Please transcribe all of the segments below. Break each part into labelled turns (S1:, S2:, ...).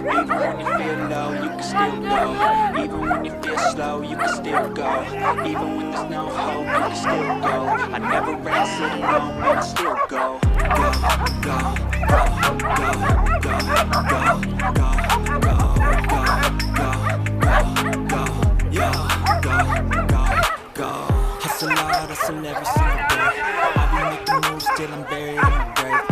S1: Even when you feel low, you can still go. Even when you feel slow, you can still go. Even when there's no hope, you can still go. I never answer to no, man, I still go. Go, go, go, go, go, go, go, go, go, go, go, yeah, go, go, go. Hustle hard, hustle every single day. I be making moves till I'm buried in the grave.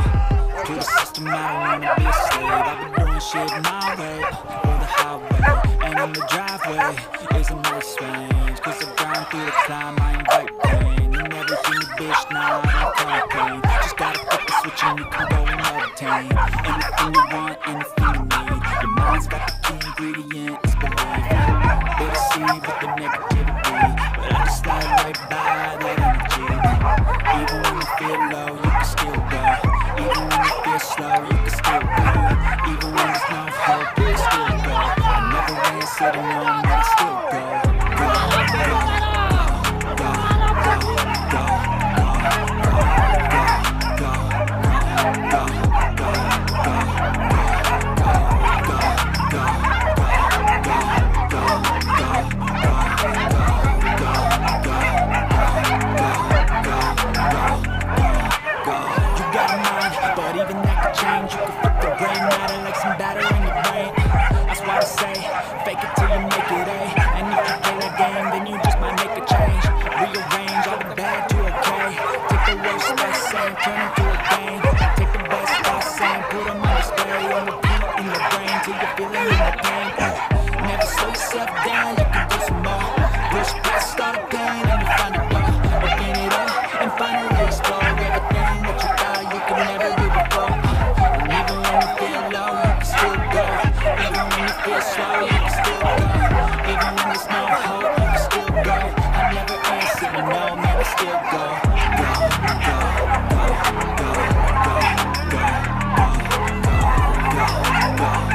S1: To the system, I don't wanna be a slave. I've been doing shit my way, or the highway. And in the driveway is a nice range. Cause I grind through the climb, I invite pain. You never hear me, bitch, nah, I don't complain. Just gotta flip the switch and you can go and obtain anything you want, anything you need. Your mind's got the key ingredient, it's belief. They see with the negativity, but I just slide right by that energy. Even when you feel low, you can still go. Even when you feel slow, you can still go. Even when there's no hope, you can still go. I never answer to no, but I still go. Go, go, go, go, go, go, go, go, go, go, fake it till you make it A. And if you play that game, then you just might make a change. Rearrange all the bad to okay. Take the worst thoughts saying, turn them to a game. Take the best thoughts saying, put them on display. On repeat in your brain till you're feeling in the pain. Never slow yourself down, you can do some more. Push past all the pain and you find a door. Open it up and finally explore everything that you thought you could never do before. And even when you feel low, you can still go. Even when you feel slow, you can still go. Even when there's no hope, you can still go. I never answer to no, man, I still go. Go, go, go, go, go, go, go, go, go, go, go, go, go, go,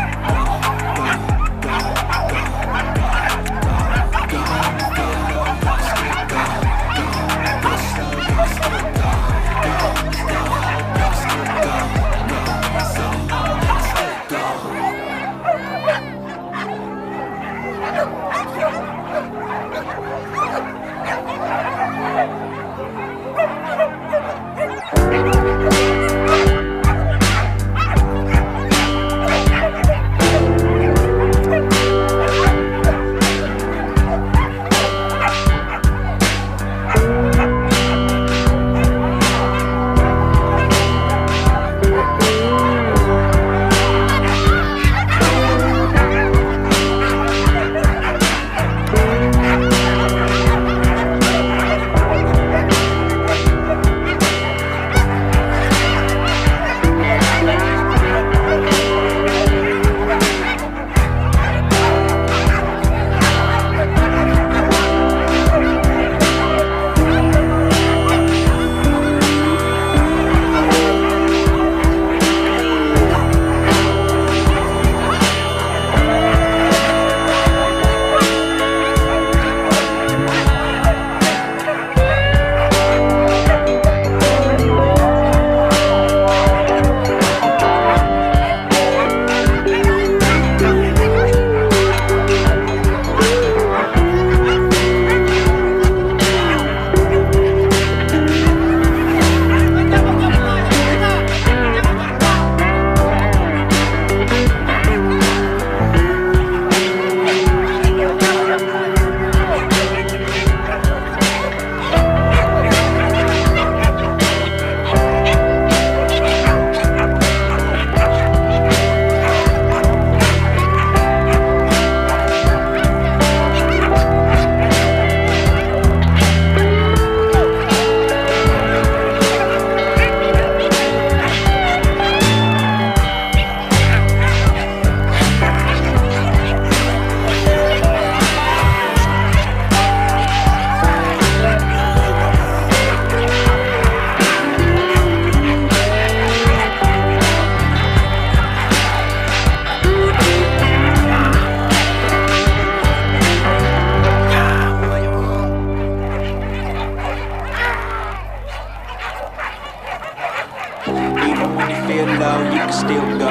S1: go.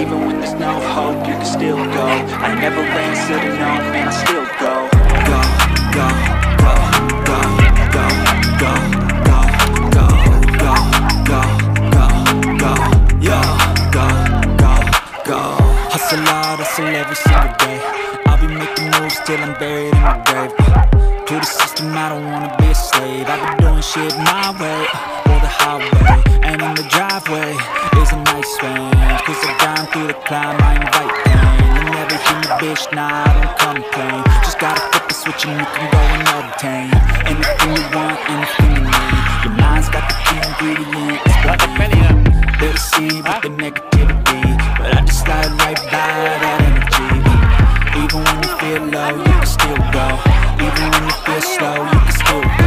S1: Even when there's no hope, you can still go. I never answer to no, man, I still go. Go, go, go, go, go, go, go, go, go, go, go, go, yeah, go, go, go. Hustle hard, hustle every single day. I'll be making moves till I'm buried in the grave. To the system, I don't wanna be a slave. I've been doing shit my way, or the highway. And in the driveway is a nice range, cause I grind through the climb, I invite pain. You never hear me, bitch, nah, I don't complain. Just gotta flip the switch and you can go and obtain anything you want, anything you need. Your mind's got the key ingredient, it's belief. They'll deceive with the negativity, but I just slide right by that energy. Even when you feel low, you can still go. Even when you feel slow, you can still go.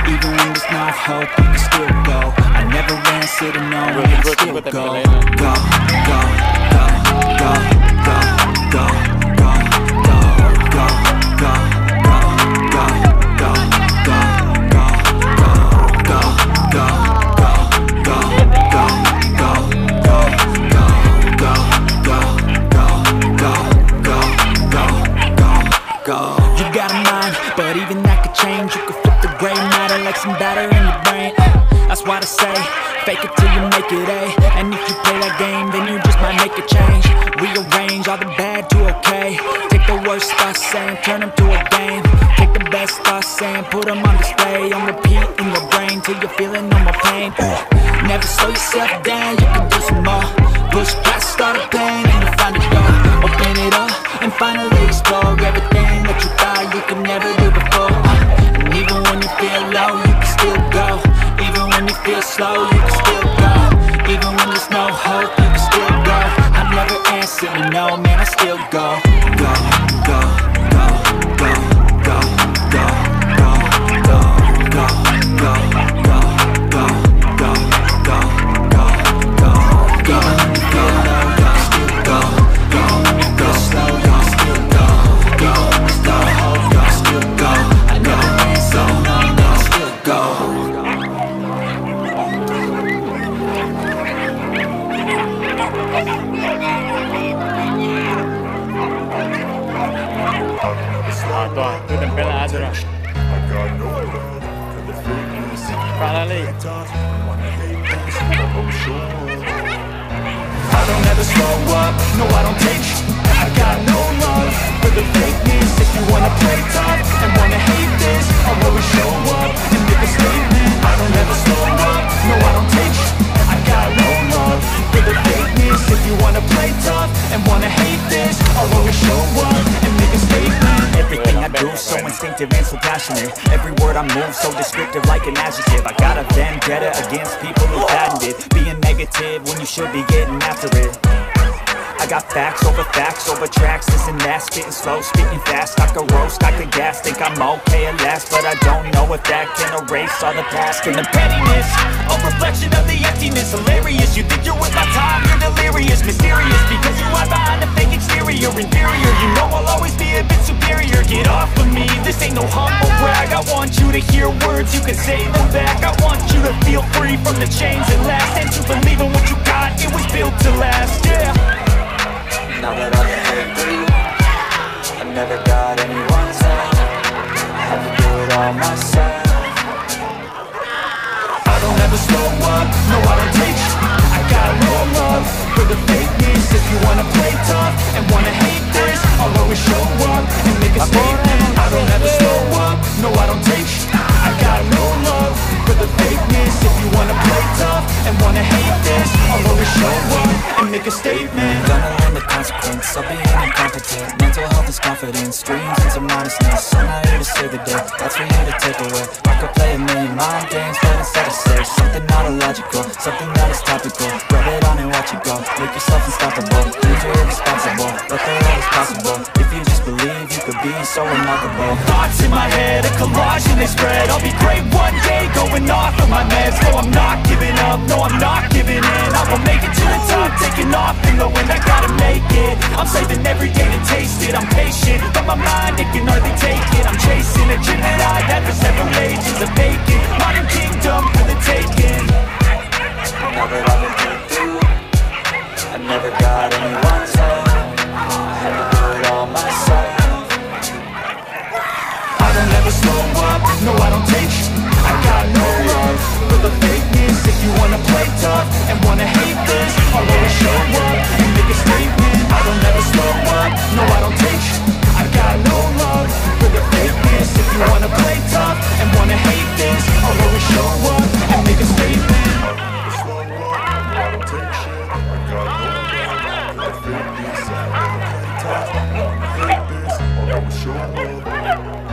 S1: Even when there's no hope, you can still go. I never answer to no, you can still go. Go, go, go, go, go, go, go, go, go, go, go, go, go, go, You got a mind, but even that could change. You could flip the gray matter like some batter in your brain. That's why I say, fake it till you make it A. And if you play that game, then you just might make a change. Rearrange all the bad to okay. Take the worst thoughts saying, turn them to a game. Take the best thoughts saying, put them on display. On repeat in your brain till you're feeling no more pain. Never slow yourself down, you can do some more. Push past all the pain and you find a door. Open it up and finally explore everything that you thought you could never do before. And even when you feel low, you can still go. Even when you feel slow, you can still go. Even when there's no hope, you can still go. I never answer to no, man, I still go. Go, go, go, go, go, go, go, go, go, go, go, go, go, go, go, go. Even when you feel low, you can still go. Even when you feel slow, you can still go. Even when there's no hope, you can still go. I never answer to no, man, I still go.
S2: Tutem pelado. Fala ali.
S1: I don't ever slow up, no I don't take I got no love for the fakeness. If you wanna play tough and wanna hate this, I'll always show up and make a statement. I don't ever slow up, no I don't take I got no love for the fakeness. If you wanna play tough and wanna hate this, I'll always show up and make a statement. Everything I do so instinctive and so passionate. Every word I move so descriptive like an adjective. I got a vendetta against people who patented being negative when you should be getting after it. I got facts over tracks, this and that. Spitting slow, speaking fast, I could roast, I could gas. Think I'm okay at last, but I don't know if that can erase all the past. And the pettiness, a reflection of the emptiness. Hilarious, you think you're with my time, you're delirious. Mysterious, because you hide behind a fake exterior. Inferior, you know I'll always be a bit superior. Get off of me, this ain't no humble brag. I want you to hear words, you can say them back. I want you to feel free from the chains that last, and to believe in what you got, it was built to last, yeah. Now that I've been here through, I never got anyone's help. I had to do it all myself. I don't ever slow up, no I don't take I got no love for the fakeness. If you wanna play tough and wanna hate this, I'll always show up and make a statement. I don't ever slow up, no I don't take I got no love for the fakeness. If you wanna play tough and wanna hate this, I'll always show up and make a statement. Gonna learn the consequence of being incompetent. Mental health is confidence, dreams and some honestness. I'm not here to save the day, that's for you to take away. I could play a million mind games, but instead I say something not illogical, something that is topical. Rub it on and watch it go, make yourself unstoppable. Use your irresponsible, but the world is possible. If you just believe, you could be so remarkable. Thoughts in my head, a collage and they spread. I'll be great one day, going off of my meds. No, I'm not giving up, no, I'm not giving in. I will make it to the top, taking off in the wind. I gotta make it, I'm saving every day to taste it. I'm patient, but my mind, it can hardly take it. I'm chasing a dream that I had for several ages. A vacant, modern kingdom for the taking. Now that I've been here through, I never got any
S3: so hard.